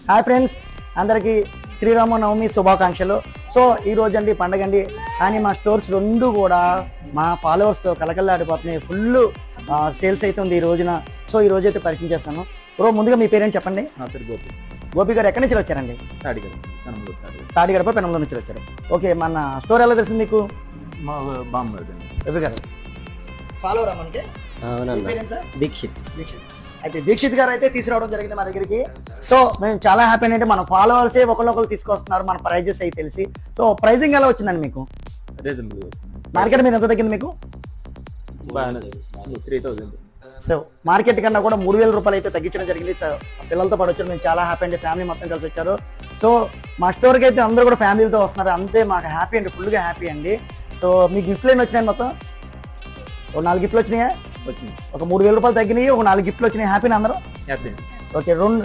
Hi friends, అందరికీ శ్రీరామనవమి శుభాకాంక్షలు. So ఈ రోజు అండి పండగ అండి, కానీ మా స్టోర్స్ రెండు కూడా మా ఫాలోవర్స్తో కలకల్లాడిపోతున్నాయి. ఫుల్ సేల్స్ అయితే ఉంది ఈ రోజున. సో ఈ రోజు అయితే పరిచయం చేస్తాను. బ్రో, ముందుగా మీ పేరేంటి చెప్పండి. నా పేరు గోపి. గోపి గారు ఎక్కడి నుంచి వచ్చారండి? తాడిగడప పెనంలో నుంచి వచ్చారు. ఓకే, మన స్టోర్ ఎలా తెలిసింది మీకు? మా బామ్మది. గోపి గారు ఫాలోవరా మనకి? దీక్షిత్. అయితే దీక్షిత్ గారు అయితే తీసుకురావడం జరిగింది మా దగ్గరికి. సో మేము చాలా హ్యాపీ అంటే మన ఫాలోవర్సే ఒకళ్ళు తీసుకొస్తున్నారు మన ప్రైజెస్ అయితే తెలిసి. సో ప్రైజింగ్ ఎలా వచ్చిందండి మీకు? మార్కెట్ మీద ఎంత తగ్గింది మీకు? 3000. సో మార్కెట్ కన్నా కూడా 3000 రూపాయలు అయితే తగ్గించడం జరిగింది. సో పిల్లలతో పాటు వచ్చారు, మేము చాలా హ్యాపీ అండి. ఫ్యామిలీ మొత్తం కలిసి వచ్చారు. సో మా స్టోర్కి అయితే అందరూ కూడా ఫ్యామిలీతో వస్తున్నారు, అంతే మాకు హ్యాపీ అండి, ఫుల్గా హ్యాపీ అండి. సో మీ గిఫ్ట్లు ఏమి వచ్చినాయి? మొత్తం ఒక 4 గిఫ్ట్లు వచ్చినాయా? వచ్చింది. ఒక 3000 రూపాయలు తగ్గినాయి, ఒక 4 గిఫ్ట్లు వచ్చినాయి. హ్యాపీనా అందరూ? హ్యాపీ. ఓకే, 2